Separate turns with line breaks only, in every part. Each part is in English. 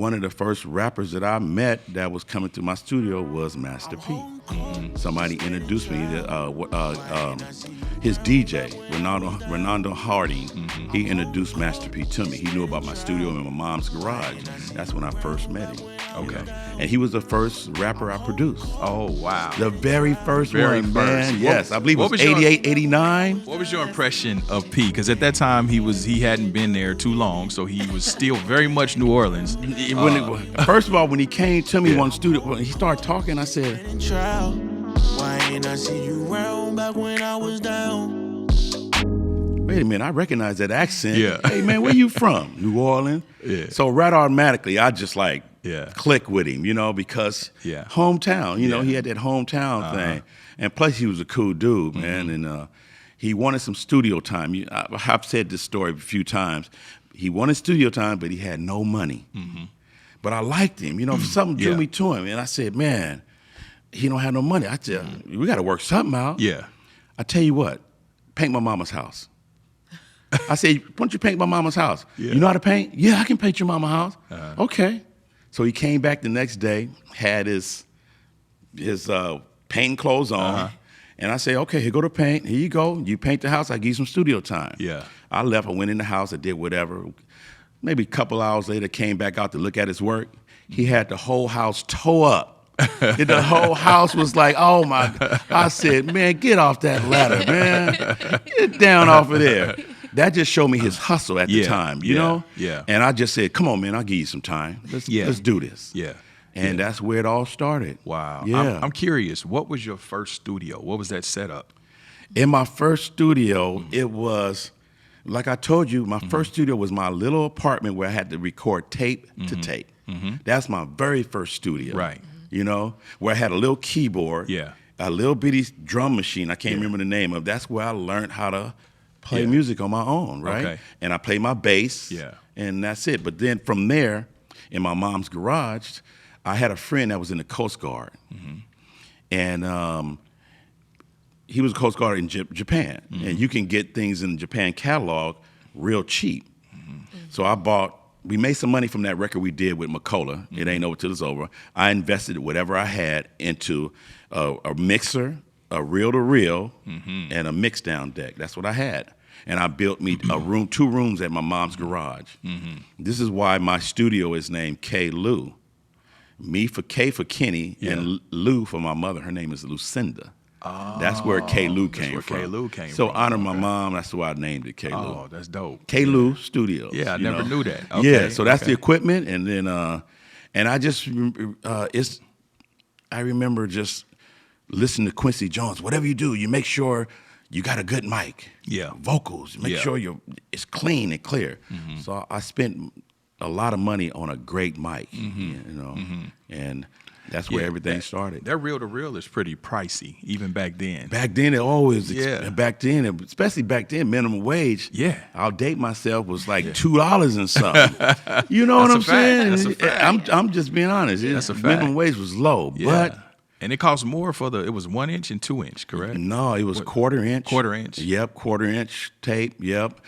one of the first rappers that I met that was coming to my studio was Master P. Somebody introduced me to his DJ, Renando Harding. He introduced Master P to me. He knew about my studio in my mom's garage. That's when I first met him.
Okay.
And he was the first rapper I produced.
Oh, wow.
The very first one, man. Yes, I believe it was 88, 89.
What was your impression of P? Because at that time, he hadn't been there too long, so he was still very much New Orleans.
First of all, when he came to me on studio, when he started talking, I said,
"Why ain't I see you round back when I was down?"
Wait a minute, I recognize that accent.
Yeah.
Hey, man, where you from? New Orleans?
Yeah.
So right automatically, I just
Yeah.
click with him, because hometown, he had that hometown thing. And plus, he was a cool dude, man, and he wanted some studio time. I've said this story a few times. He wanted studio time, but he had no money. But I liked him, something drew me to him. And I said, man, he don't have no money. I said, we got to work something out.
Yeah.
I tell you what, paint my mama's house. I said, why don't you paint my mama's house?
Yeah.
You know how to paint? Yeah, I can paint your mama's house. Okay. So he came back the next day, had his painting clothes on. And I said, okay, here go the paint. Here you go. You paint the house. I give you some studio time.
Yeah.
I left. I went in the house. I did whatever. Maybe a couple hours later, came back out to look at his work. He had the whole house tore up. The whole house was like, oh, my God. I said, man, get off that ladder, man. Get down off of there. That just showed me his hustle at the time, you know?
Yeah.
And I just said, come on, man, I'll give you some time. Let's do this.
Yeah.
And that's where it all started.
Wow.
Yeah.
I'm curious, what was your first studio? What was that setup?
In my first studio, it was, like I told you, my first studio was my little apartment where I had to record tape to tape. That's my very first studio.
Right.
Where I had a little keyboard, a little bitty drum machine. I can't remember the name of. That's where I learned how to play music on my own, right? Okay. And I played my bass, and that's it. But then from there, in my mom's garage, I had a friend that was in the Coast Guard, and he was a Coast Guard in Japan, and you can get things in the Japan catalog real cheap. So we made some money from that record we did with Macola. It ain't over till it's over. I invested whatever I had into a mixer, a reel-to-reel, and a mix-down deck. That's what I had. And I built me two rooms at my mom's garage. This is why my studio is named K. Lou. Me for K for Kenny, and Lou for my mother. Her name is Lucinda. Oh, that's where K. Lou came from.
K. Lou came from.
So honor my mom. That's why I named it K. Lou.
Oh, that's dope.
K. Lou Studios.
Yeah, I never knew that. Okay.
Yeah, so that's the equipment, and then and I just I remember just listening to Quincy Jones. Whatever you do, you make sure you got a good mic. Yeah, vocals. Make sure it's clean and clear. So I spent a lot of money on a great mic, and that's where everything started.
That reel-to-reel is pretty pricey, even back then.
Back then, it always, especially back then, minimum wage, I'll date myself, was like $2 and something. You know what I'm saying?
That's a fact.
I'm just being honest.
That's a fact.
Minimum wage was low, but...
And it cost more it was 1 inch and 2 inch, correct?
No, it was quarter inch.
Quarter inch.
Yep, quarter inch tape. Yep.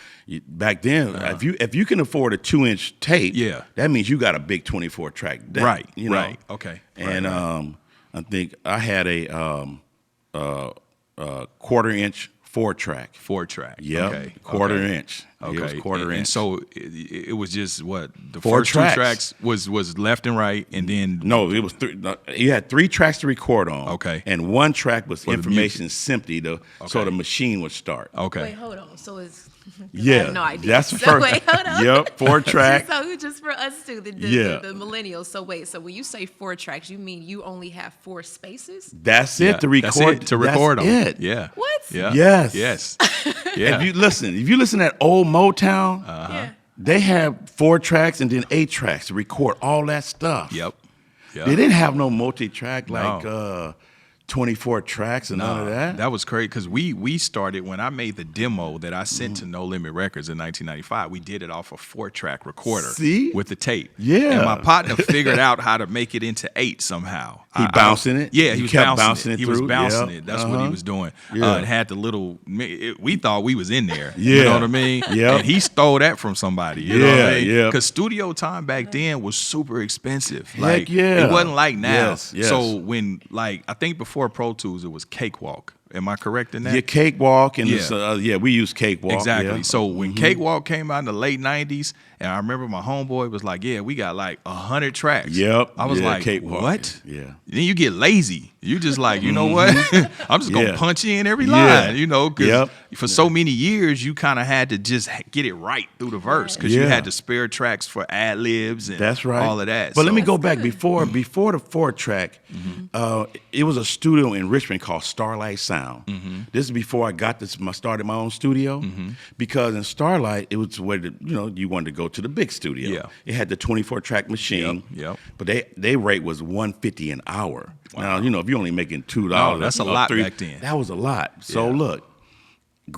Back then, if you can afford a 2 inch tape, that means you got a big 24 track deck.
Right.
You know?
Right. Okay.
And I think I had a quarter inch 4-track.
4-track.
Yep.
Okay.
Quarter inch.
Okay.
It was quarter inch.
And so it was just what the
Four
first
tracks.
2 tracks was left and right, and then
no, it was you had 3 tracks to record on.
Okay.
And 1 track was information simply so the machine would start.
Okay.
Wait, hold on. So it's I have no idea.
That's the
so
first.
Wait, hold on.
Yep, 4 tracks.
So just for us too, the millennials. So wait, so when you say 4 tracks, you mean you only have 4 spaces?
That's it to record.
That's it to record on.
It.
Yeah.
What?
Yeah.
Yes.
Yes. Yeah.
If you listen to that old Motown, they have 4 tracks and then 8 tracks to record all that stuff.
Yep.
They didn't have no multi-track like 24 tracks and none of that?
That was crazy because we started when I made the demo that I sent to No Limit Records in 1995. We did it off a 4-track recorder with the tape.
Yeah.
And my partner figured out how to make it into 8 somehow.
He bouncing it?
Yeah, he was
kept
bouncing it. He was
through?
bouncing it. That's what he was doing. It had the little, we thought we was in there.
Yeah.
You know what I mean?
Yeah.
And he stole that from somebody. You know what I mean?
Yeah.
Because studio time back then was super expensive.
Heck yeah.
It wasn't like now.
Yes.
So when, I think before Pro Tools, it was Cakewalk. Am I correct in that?
Yeah, Cakewalk and we use Cakewalk.
Exactly.
Yeah.
So when Cakewalk came out in the late 90s, and I remember my homeboy was like, yeah, we got 100 tracks.
Yep.
I was like,
Cakewalk.
what?
Yeah.
Then you get lazy. You just like, you know what? I'm just going to punch in every line, because for so many years, you kind of had to just get it right through the verse because you had to spare tracks for ad-libs and all of that.
But let me go back. Before the 4-track, it was a studio in Richmond called Starlight Sound. This is before I started my own studio, because in Starlight, it was where you wanted to go to the big studio.
Yeah.
It had the 24-track machine, but they rate was $150 an hour.
Wow.
Now, if you're only making $2,
that's a lot back then.
That was a lot. So look,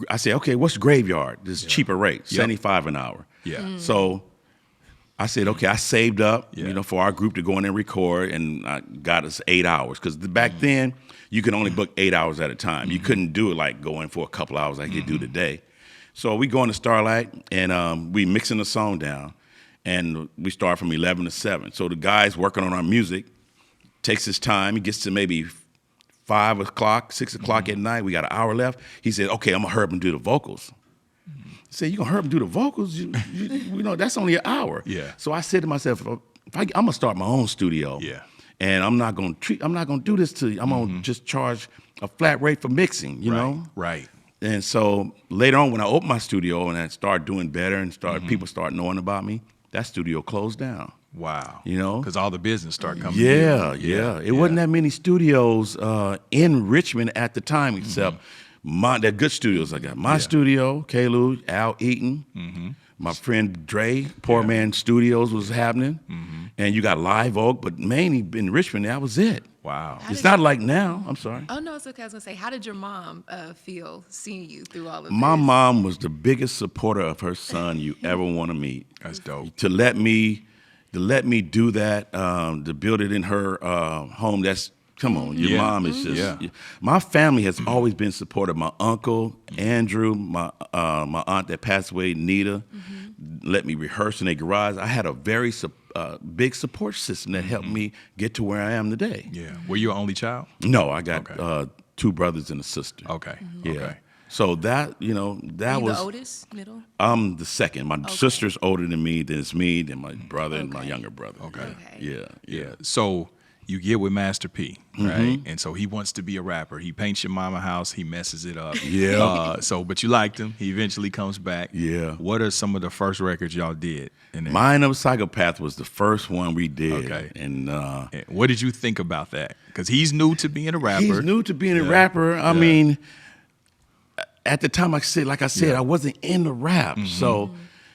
I said, okay, what's Graveyard? This cheaper rate, $75 an hour.
Yeah.
So I said, okay, I saved up, for our group to go in and record, and I got us 8 hours. Because back then, you could only book 8 hours at a time. You couldn't do it like going for a couple hours like you do today. So we go into Starlight, and we mixing the song down, and we start from 11 to 7. So the guy's working on our music, takes his time. He gets to maybe 5 o'clock, 6 o'clock at night. We got an hour left. He said, okay, I'm going to hurry up and do the vocals. I said, you going to hurry up and do the vocals? That's only an hour.
Yeah.
So I said to myself, I'm going to start my own studio.
Yeah.
And I'm not going to do this to you. I'm going to just charge a flat rate for mixing, you know?
Right.
And so later on, when I opened my studio and I started doing better and people start knowing about me, that studio closed down.
Wow.
Because
all the business started coming.
Yeah. It wasn't that many studios in Richmond at the time, except they're good studios. I got my studio, K-Lou, Al Eaton, my friend Dre, Poor Man Studios was happening, and you got Live Oak, but mainly in Richmond, that was it.
Wow.
It's not like now. I'm sorry.
Oh, no, it's okay. I was going to say, how did your mom feel seeing you through all of this?
My mom was the biggest supporter of her son you ever want to meet.
That's dope.
To let me do that, to build it in her home, that's, come on, your mom is just, my family has always been supportive. My uncle, Andrew, my aunt that passed away, Nita, let me rehearse in their garage. I had a very big support system that helped me get to where I am today.
Yeah. Were you an only child?
No, I got 2 brothers and a sister.
Okay.
Yeah.
Okay.
So that, that
Are you
was
the oldest, middle?
I'm the second. My sister's older than me, then it's me, then my brother and my younger brother.
Okay.
Yeah.
So you get with Master P, right? And so he wants to be a rapper. He paints your mama house. He messes it up.
Yeah.
But you liked him. He eventually comes back.
Yeah.
What are some of the first records y'all did?
Mind of a Psychopath was the first one we did.
Okay.
And
what did you think about that? Because he's new to being a rapper.
He's new to being a rapper. I mean, at the time, like I said, I wasn't in the rap. So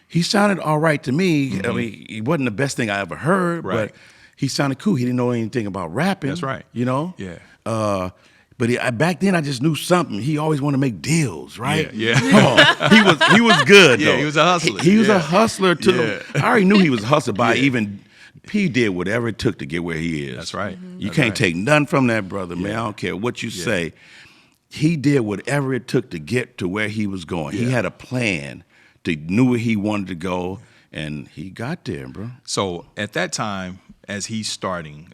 he sounded all right to me. I mean, he wasn't the best thing I ever heard, but he sounded cool. He didn't know anything about rapping.
That's right.
Yeah. But back then, I just knew something. He always wanted to make deals, right?
Yeah.
Come on. He was good, though.
Yeah, he was a hustler.
He was a hustler, too. I already knew he was a hustler by even... P did whatever it took to get where he is.
That's right.
You can't take nothing from that brother, man. I don't care what you say. He did whatever it took to get to where he was going. He had a plan. Knew where he wanted to go, and he got there, bro.
So at that time, as he's starting,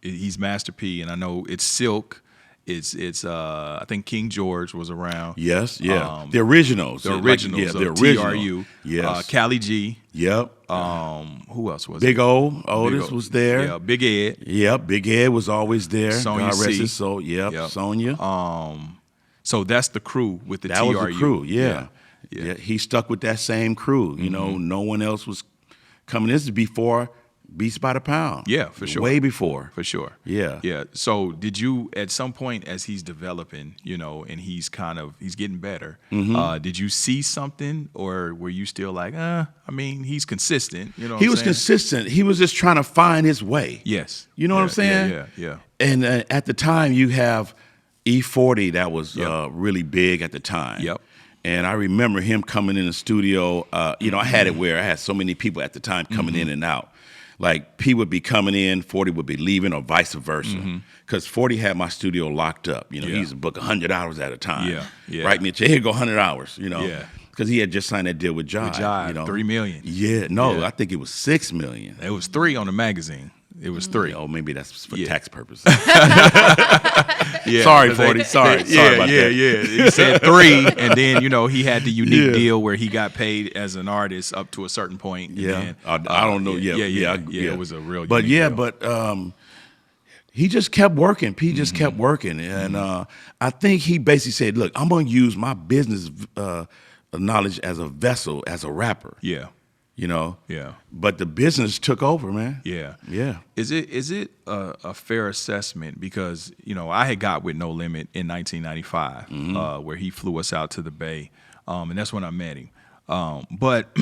he's Master P, and I know it's Silk. It's I think King George was around.
Yes, yeah. The originals.
The originals.
Like,
the
original.
TRU.
Yes.
Cali G.
Yep.
Who else was
Big
it?
Otis was there.
Yeah, Big Ed.
Yep, Big Ed was always there.
Sonya
God rest
C.
his soul. Yep, Sonya.
So that's the crew with the
that
TRU.
That was the crew, yeah. He stuck with that same crew. You know, no one else was coming. This is before Beats by the Pound.
Yeah, for sure.
Way before.
For sure.
Yeah.
Yeah. So did you, at some point as he's developing, and he's getting better, did you see something, or were you still like, he's consistent,
He was consistent. He was just trying to find his way.
Yes.
You know what I'm saying?
Yeah.
And at the time you have E40 that was really big at the time.
Yep.
And I remember him coming in the studio. I had it where I had so many people at the time coming in and out. Like, P would be coming in, 40 would be leaving, or vice versa. Because 40 had my studio locked up. He used to book 100 hours at a time.
Yeah.
Write me a check, here go 100 hours,
Yeah.
Because he had just signed that deal with Jive.
$3 million.
Yeah, no, I think it was $6 million.
It was 3 on the magazine. It was 3.
Oh, maybe that's for tax purposes.
Yeah,
sorry, 40. Sorry about that.
Yeah. He said 3, and then he had the unique deal where he got paid as an artist up to a certain point.
Yeah, I don't know. Yeah.
It was a real.
But
deal.
He just kept working. P just kept working, and I think he basically said, "Look, I'm going to use my business knowledge as a vessel, as a rapper."
Yeah.
Yeah. But the business took over, man.
Yeah.
Yeah.
Is it a fair assessment? Because, I had got with No Limit in 1995, where he flew us out to the Bay, and that's when I met him. But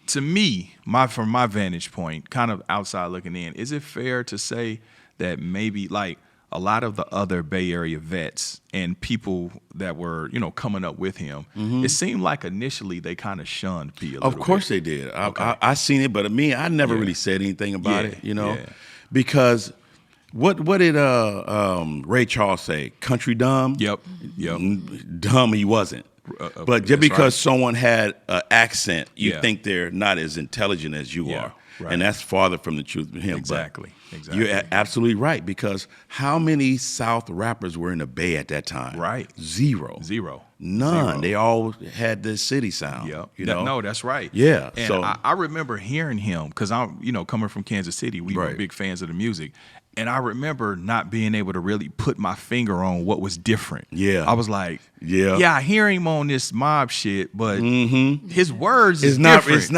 to me, from my vantage point, kind of outside looking in, is it fair to say that maybe like a lot of the other Bay Area vets and people that were, coming up with him, it seemed like initially they kind of shunned P a little bit.
Of course they did. I seen it, but I never really said anything about it, because what did Ray Charles say? Country dumb?
Yep.
Dumb he wasn't. But just because
right.
someone had an accent, you think they're not as intelligent as you are.
Right.
And that's farther from the truth with him.
Exactly.
But you're absolutely right, because how many South rappers were in the Bay at that time?
Right.
Zero. None.
Zero.
They all had the city sound.
Yep.
No,
that's right.
Yeah.
And
so
I remember hearing him, because I'm, coming from Kansas City, we were big fans of the music. And I remember not being able to really put my finger on what was different.
Yeah.
I was like, I hear him on this mob shit, but his words is
not
different.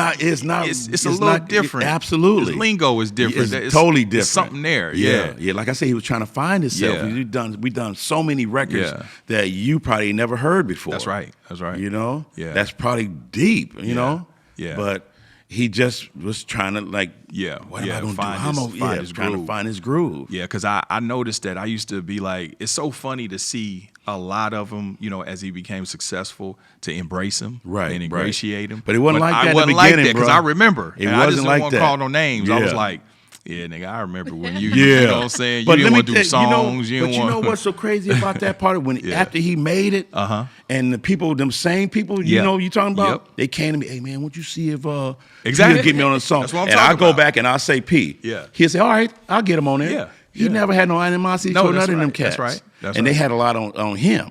It's
a little different.
Absolutely.
His lingo is different.
It's totally different.
There's something there.
Yeah. Like I said, he was trying to find himself.
Yeah.
We've done so many records that you probably never heard before.
That's right.
Yeah.
That's
probably deep,
Yeah.
But he just was trying to what am I going to do? Trying to find his groove.
Yeah, because I noticed that I used to be like, it's so funny to see a lot of them, as he became successful, to embrace him and ingratiate him.
But it wasn't like that
I wasn't
in the
like
beginning,
that, because I remember.
It
and
wasn't
I just
like
didn't want to
that.
call no names. I was like, yeah, nigga, I remember when you know what I'm saying? You didn't want to do songs.
You know what's so crazy about that part? After he made it, and the people, them same people, you talking about, they came to me, hey, man, won't you see if
exactly
you get me on a song?
That's what I'm
and
talking
I go
about.
back and I say, P.
Yeah.
He'll say, all right, I'll get him on there.
Yeah.
He never had no animosity toward none of them cats.
That's right.
And they had a lot on him,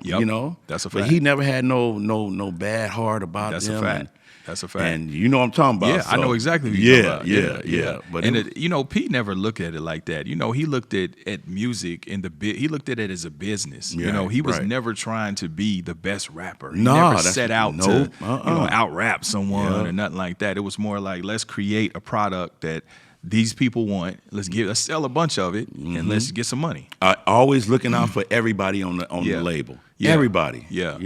That's a fact.
But he never had no bad heart about them.
That's a fact. That's a fact.
And you know what I'm talking about.
Yeah, I know exactly what you're talking about.
Yeah. But
Pete never looked at it like that. He looked at music and he looked at it as a business.
Yeah,
he was never trying to be the best rapper. He
No,
never
that's-
set out
no,
to out rap someone or nothing like that. It was more like, let's create a product that these people want. Let's sell a bunch of it and let's get some money.
Always looking out for everybody on the label.
Yeah.
Everybody.
Yeah.